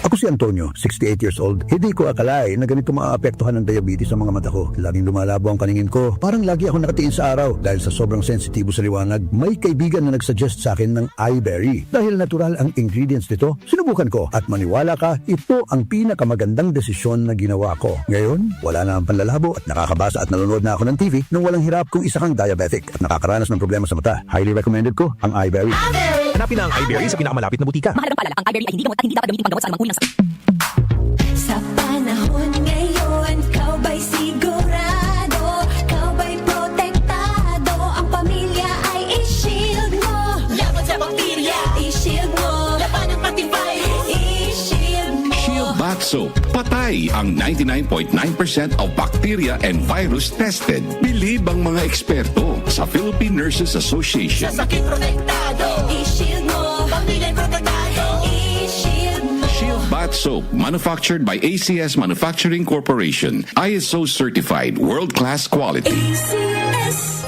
Ako si Antonio, 68 years old. Hindi ko akalain na ganito maaapektuhan ng diabetes sa mga mata ko. Laging lumalabo ang paningin ko. Parang lagi ako nakatiin sa araw dahil sa sobrang sensitibo sa liwanag. May kaibigan na nagsuggest sa akin ng iBerry. Dahil natural ang ingredients nito, sinubukan ko at maniwala ka, ito ang pinakamagandang desisyon na ginawa ko. Ngayon, wala na ang panlalabo at nakakabasa at nanonood na ako ng TV nung walang hirap kung isa kang diabetic at nakakaranas ng problema sa mata. Highly recommended ko ang iBerry. Hanapin na ang iBerry sa pinakamalapit na butika. Mahalagang paalala, ang iBerry ay hindi gamot at hindi dapat gamitin panggamot sa anumang uri ng sakit. Sa panahon ngayon, kau ba'y sigurado? Kau ba'y protektado? Ang pamilya ay i-shield mo. Laban sa bakterya, i-shield mo. Laban ng patibay, i-shield mo. Shield Bath Soap. Patay ang 99.9% of bacteria and virus tested. Bilib ang mga eksperto sa Philippine Nurses Association. Sa sakit protektado, i-shield mo. Pamilya protektado, i-shield mo. Shield Bath Soap, manufactured by ACS Manufacturing Corporation. ISO certified, world-class quality. ACS.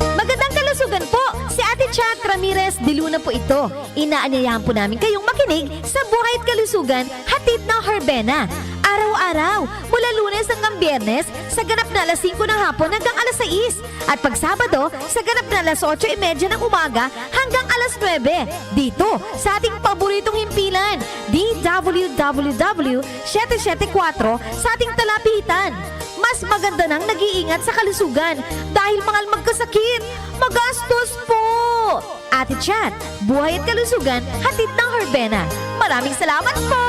Magandang kalusugan po! Si Ate Chat Ramirez de Luna po ito. Inaanyayahan po namin kayong makinig sa Buhay at Kalusugan, hatid ng Herbena. Araw-araw, mula Lunes hanggang Biyernes, sa ganap na alas 5 ng hapon hanggang alas 6. At pag Sabado, sa ganap na alas 8:30 ng umaga hanggang alas 9. Dito, sa ating paboritong himpilan, DWWW 774 sa ating talapitan. Mas maganda nang nag-iingat sa kalusugan dahil mahal magkasakit. Magastos po! Ate Chat, Buhay at Kalusugan, hatid ng Herbena. Maraming salamat po!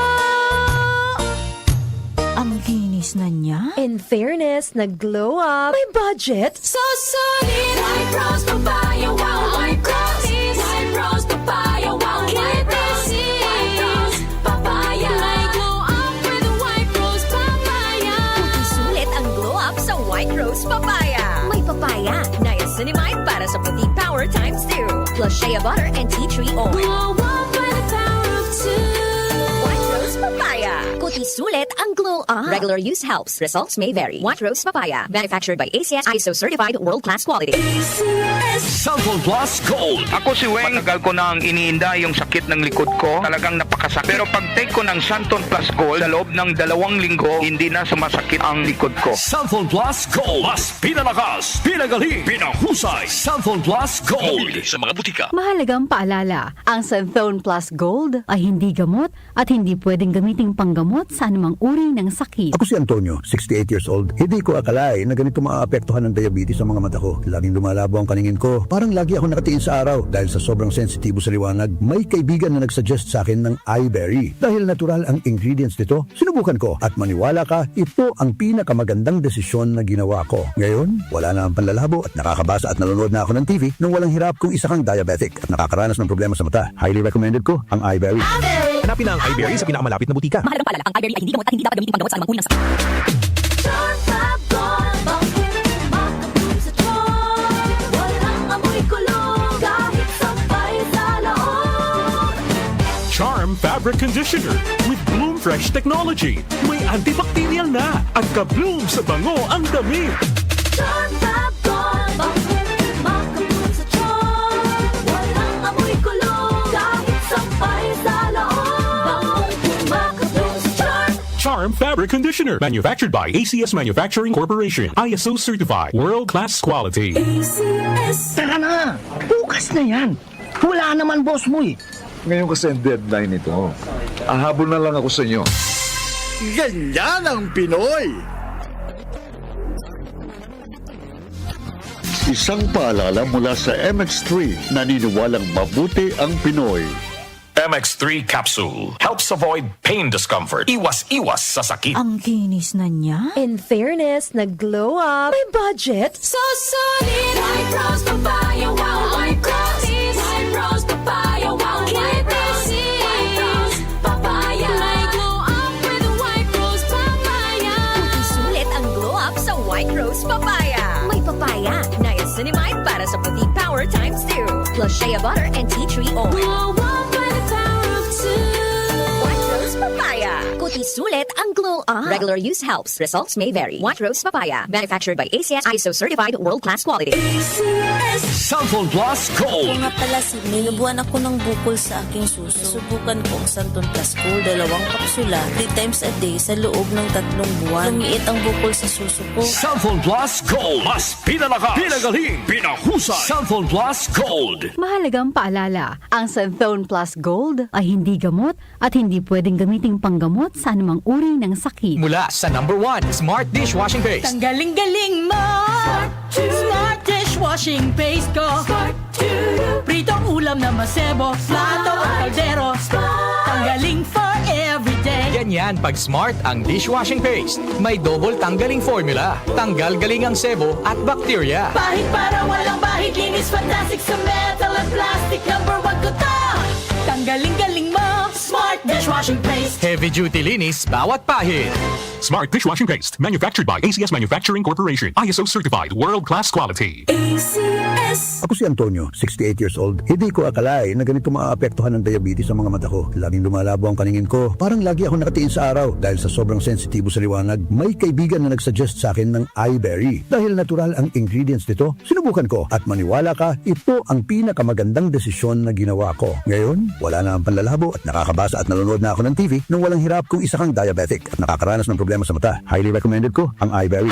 Ang kinis na niya. In fairness, nag-glow up. May budget. So solid, white rose papaya, wow, white rose. White rose papaya, wow, white rose. White rose papaya. May glow up with the white rose papaya. Sulit ang glow up sa White Rose Papaya. May papaya, niacinamide para sa puti power times 2, plus shea butter and tea tree oil. Glow up by the power of 2. White Rose Papaya. Kuti sulit ang glow up. Regular use helps. Results may vary. White Rose Papaya. Manufactured by ACS ISO certified world-class quality. ACS. Cellphone Plus Gold. Ako si Weng, matagal ko nang iniinda yung sakit ng likod ko. Talagang napakasakit. Pero pag take ko ng Santon Plus Gold, sa loob ng 2 linggo, hindi na sumasakit ang likod ko. Cellphone Plus Gold. Mas pinalakas, pinagaling, pinahusay. Cellphone Plus Gold. Mabili sa mga butika. Mahalagang paalala, ang Santhone Plus Gold ay hindi gamot at hindi pwedeng gamiting panggamot sa anumang uri ng sakit. Ako si Antonio, 68 years old. Hindi ko akalain na ganito maaapektuhan ng diabetes sa mga mata ko. Laging lumalabo ang paningin ko. Parang lagi ako nakatiin sa araw dahil sa sobrang sensitibo sa liwanag. May kaibigan na nagsuggest sa akin ng iBerry. Dahil natural ang ingredients nito, sinubukan ko at maniwala ka, ito ang pinakamagandang desisyon na ginawa ko. Ngayon, wala na ang panlalabo at nakakabasa at nanonood na ako ng TV nung walang hirap kung isa kang diabetic at nakakaranas ng problema sa mata. Highly recommended ko ang iBerry. Hanapin na ang iBerry sa pinakamalapit na butika. Mahalagang paalala, ang iBerry ay hindi gamot at hindi dapat gamitin panggamot sa anumang uri ng sakit. Charm Fab Gold. Bakit makabloom sa charm? Walang amoy kulong kahit sampay sa loob. Charm Fabric Conditioner with Bloom Fresh Technology. May antibacterial na at ka-bloom sa bango ang damit. Charm Fab Gold. Bakit makabloom sa charm? Walang amoy kulong kahit sampay sa loob. Makabloom sa charm. Charm Fabric Conditioner. Manufactured by ACS Manufacturing Corporation. ISO certified. World-class quality. ACS. Tara na! Bukas na yan! Wala naman boss mo eh. Ngayon kasi ang deadline nito. Ahabol na lang ako sa inyo. Ganyan ang Pinoy! Isang paalala mula sa MX3, naniniwalang mabuti ang Pinoy. MX3 Capsule helps avoid pain discomfort. Iwas-iwas sa sakit. Ang kinis na niya. In fairness, nag-glow up. May budget. So solid, white rose papaya, wow, white rose. White rose papaya, wow, white rose. White rose papaya. May glow up with the white rose papaya. Kuti sulit ang glow up sa White Rose Papaya. May papaya, niacinamide para sa puti power times 2, plus shea butter and tea tree oil. Glow up by the power of 2. White Rose Papaya. Kuti sulit ulit ang Glow Up. Regular use helps. Results may vary. White Rose Papaya. Manufactured by ACS ISO certified world-class quality. Santon Plus Gold. Nga pala si Ninubuan ako ng bukol sa aking suso. Subukan ko ang Santon Plus Gold, 2 kapsula, 3 times a day sa loob ng 3 buwan. Lumiit ang bukol sa suso ko. Santon Plus Gold. Mas pinalakas, pinagaling, pinahusay. Santon Plus Gold. Mahalagang paalala, ang Santhone Plus Gold ay hindi gamot at hindi pwedeng gamiting panggamot sa anumang uri ng sakit. Mula sa #1 Smart Dishwashing Paste. Ang galing-galing mo! Smart dishwashing paste ko. Pritong ulam na masebo, plato o kaldero. Tanggaling for everyday. Ganyan pag Smart ang dishwashing paste. May double tanggaling formula. Tanggal galing ang sebo at bakterya. Bahid para walang bahid, linis fantastic sa metal at plastic. #1 ko to! Tanggaling-galing mo, Smart dishwashing paste. Heavy duty linis bawat pahid. Smart Dishwashing Paste. Manufactured by ACS Manufacturing Corporation. ISO certified world-class quality. ACS. Ako si Antonio, 68 years old. Hindi ko akalain na ganito maapektuhan ng diabetes sa mga mata ko. Laging lumalabo ang paningin ko. Parang lagi ako nakatiin sa araw. Dahil sa sobrang sensitibo sa liwanag, may kaibigan na nagsuggest sa akin ng iBerry. Dahil natural ang ingredients nito, sinubukan ko. At maniwala ka, ito ang pinakamagandang desisyon na ginawa ko. Ngayon, wala na ang panlalabo at nakakabasa at nanonood na ako ng TV nang walang hirap kung isa kang diabetic at nakakaranas ng problema sa mata. Highly recommended ko ang iBerry.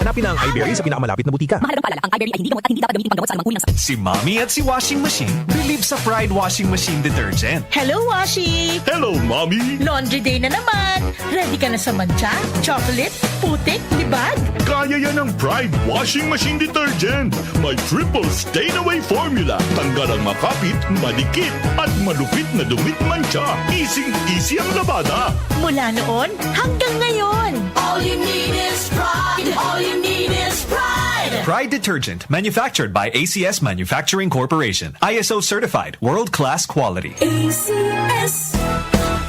Hanapin ang iBerry sa pinakamalapit na butika. Mahalagang paalala, ang iBerry ay hindi gamot at hindi dapat gamitin panggamot sa anumang uri ng sakit. Si Mommy at si Washing Machine believe sa Pride Washing Machine Detergent. Hello, Washi! Hello, Mommy! Laundry day na naman! Ready ka na sa mancha, chocolate, putik, libag? Kaya yan ang Pride Washing Machine Detergent. May triple stain-away formula. Tanggal ang makapit, malikit, at malupit na dumit mancha. Easy ang labada. Mula noon hanggang ngayon. All you need is pride. All you need is pride. Pride Detergent, manufactured by ACS Manufacturing Corporation. ISO certified, world-class quality. ACS.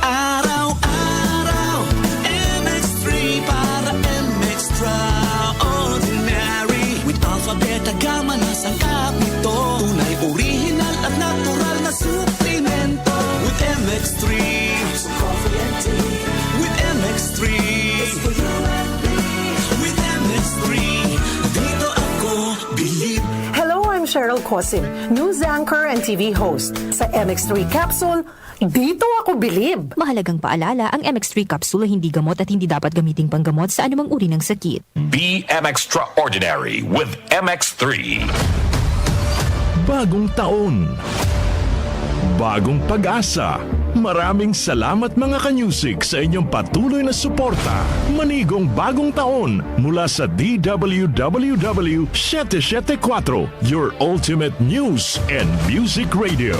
Araw-araw, MX3 para MX-Traordinary. With alpha, beta, gamma na sangkap nito. Tunay, original at natural na suplemento. With MX3, so coffee and tea. With MX3, it's for you and me. With MX3, dito ako believe. Hello, I'm Cheryl Cosim, news anchor and TV host. Sa MX3 Capsule, dito ako bilib. Mahalagang paalala, ang MX3 capsule ay hindi gamot at hindi dapat gamiting panggamot sa anumang uri ng sakit. Be Extraordinary with MX3. Bagong taon. Bagong pag-asa. Maraming salamat mga kanyusik sa inyong patuloy na suporta. Manigong bagong taon mula sa DWWW 774, your ultimate news and music radio.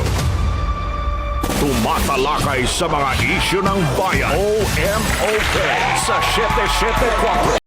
Tumatalakay sa mga isyu ng bayan. OMOK sa 774.